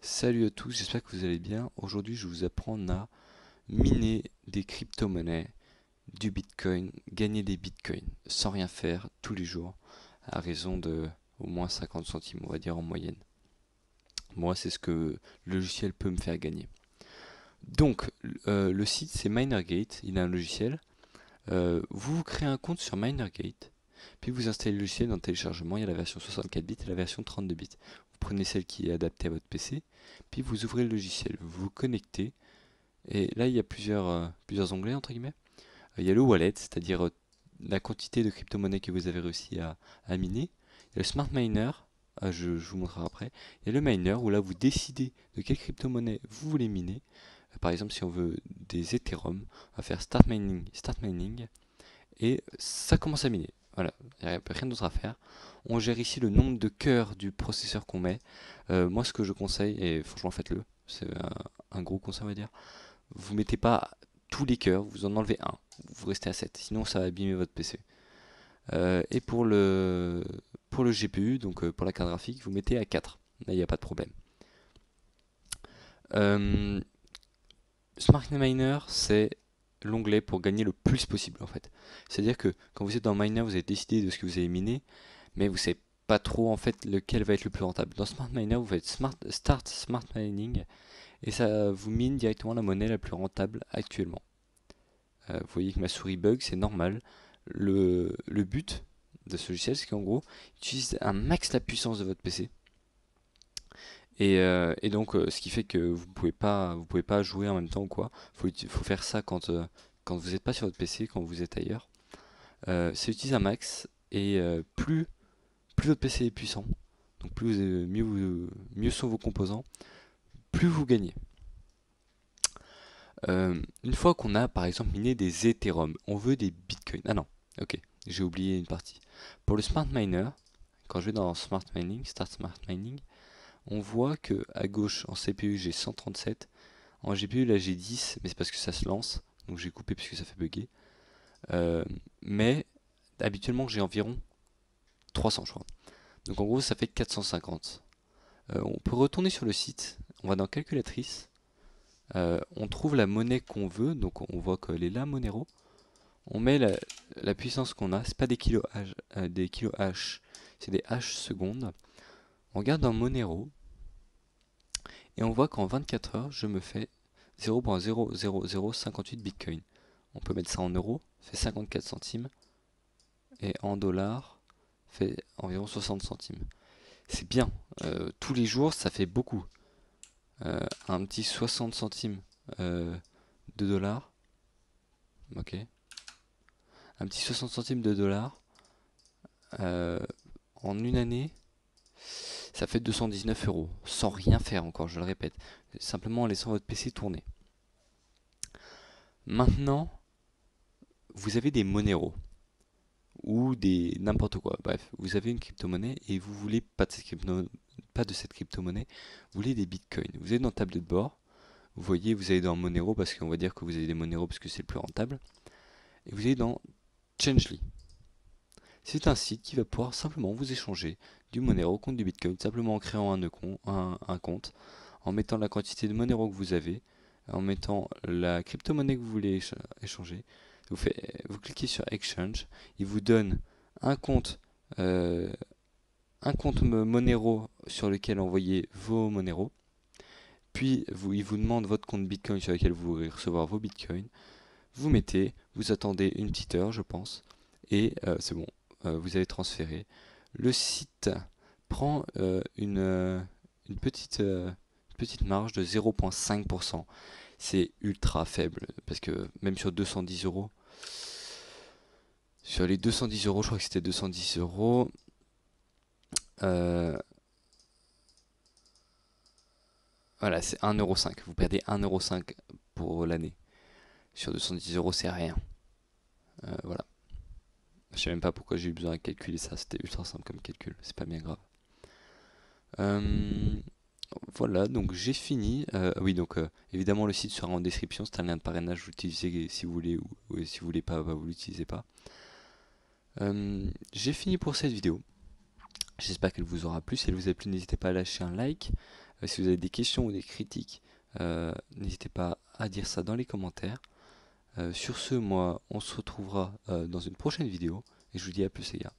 Salut à tous, j'espère que vous allez bien. Aujourd'hui, je vais vous apprendre à miner des crypto-monnaies, du Bitcoin, gagner des Bitcoins sans rien faire tous les jours à raison de au moins 50 centimes, on va dire en moyenne. Moi, c'est ce que le logiciel peut me faire gagner. Donc, le site c'est Minergate, il a un logiciel. Vous créez un compte sur Minergate, puis vous installez le logiciel dans le téléchargement. Il y a la version 64 bits et la version 32 bits. Vous prenez celle qui est adaptée à votre PC, puis vous ouvrez le logiciel, vous vous connectez. Et là, il y a plusieurs onglets, entre guillemets. Il y a le wallet, c'est-à-dire la quantité de crypto-monnaies que vous avez réussi à miner. Il y a le smart miner, je vous montrerai après. Il y a le miner, où là, vous décidez de quelle crypto-monnaie vous voulez miner. Par exemple, si on veut des Ethereum, on va faire start mining, et ça commence à miner. Voilà, il n'y a rien d'autre à faire. On gère ici le nombre de cœurs du processeur qu'on met. Moi, ce que je conseille, et franchement, faites-le, c'est un gros conseil, on va dire. Vous mettez pas tous les cœurs, vous en enlevez un, vous restez à 7, sinon ça va abîmer votre PC. Et pour le GPU, donc pour la carte graphique, vous mettez à 4. Là, il n'y a pas de problème. Euh, Smart Miner, c'est l'onglet pour gagner le plus possible en fait. C'est-à-dire que quand vous êtes dans Miner, vous avez décidé de ce que vous avez miné, mais vous ne savez pas trop en fait lequel va être le plus rentable. Dans Smart Miner, vous faites Start Smart Mining et ça vous mine directement la monnaie la plus rentable actuellement. Vous voyez que ma souris bug, c'est normal. Le but de ce logiciel, c'est qu'en gros, il utilise un max la puissance de votre PC. Et donc, ce qui fait que vous pouvez pas jouer en même temps ou quoi. Faut faire ça quand vous n'êtes pas sur votre PC, quand vous êtes ailleurs. Ça utilise un max et plus votre PC est puissant, donc mieux sont vos composants, plus vous gagnez. Une fois qu'on a par exemple miné des Ethereum, on veut des Bitcoins. Ah non, ok, j'ai oublié une partie. Pour le Smart Miner, quand je vais dans Smart Mining, Start Smart Mining, on voit que à gauche en CPU j'ai 137, en GPU là j'ai 10, mais c'est parce que ça se lance, donc j'ai coupé puisque ça fait bugger. Euh, mais habituellement j'ai environ 300 je crois. Donc en gros ça fait 450. On peut retourner sur le site, on va dans calculatrice, on trouve la monnaie qu'on veut, donc on voit qu'elle est là, Monero. On met la puissance qu'on a, c'est pas des kilos H, c'est des H secondes. On regarde dans Monero et on voit qu'en 24 heures, je me fais 0,00058 bitcoin. On peut mettre ça en euros, fait 54 centimes, et en dollars, fait environ 60 centimes. C'est bien, tous les jours, ça fait beaucoup. Un petit 60 centimes de dollars, ok. Un petit 60 centimes de dollars, euh, en une année, ça fait 219 euros, sans rien faire encore, je le répète, simplement en laissant votre PC tourner. Maintenant, vous avez des Monero ou des n'importe quoi. Bref, vous avez une crypto-monnaie et vous voulez pas de cette crypto-monnaie, vous voulez des bitcoins. Vous êtes dans table de bord, vous voyez, vous allez dans Monero parce qu'on va dire que vous avez des Monero parce que c'est le plus rentable, et vous allez dans Changely. C'est un site qui va pouvoir simplement vous échanger du Monero contre du Bitcoin, simplement en créant un compte, en mettant la quantité de Monero que vous avez, en mettant la crypto-monnaie que vous voulez échanger. Vous cliquez sur Exchange, il vous donne un compte, euh, un compte Monero sur lequel envoyer vos Monero, puis il vous demande votre compte Bitcoin sur lequel vous voulez recevoir vos Bitcoins. Vous mettez, vous attendez une petite heure, je pense, et c'est bon, vous avez transféré. Le site prend une petite marge de 0,5%. C'est ultra faible, parce que même sur 210 euros, sur les 210 euros, je crois que c'était 210 euros, euh, voilà, c'est 1,5 €. Vous perdez 1,5 € pour l'année. Sur 210 euros, c'est rien. Voilà. Je sais même pas pourquoi j'ai eu besoin de calculer ça, c'était ultra simple comme calcul, c'est pas bien grave. Euh, voilà, donc j'ai fini. Oui, donc évidemment le site sera en description, c'est un lien de parrainage, vous l'utilisez si vous voulez ou si vous voulez pas, bah, vous l'utilisez pas. J'ai fini pour cette vidéo. J'espère qu'elle vous aura plu. Si elle vous a plu, n'hésitez pas à lâcher un like, Si vous avez des questions ou des critiques, n'hésitez pas à dire ça dans les commentaires. Sur ce, moi, on se retrouvera dans une prochaine vidéo et je vous dis à plus les gars.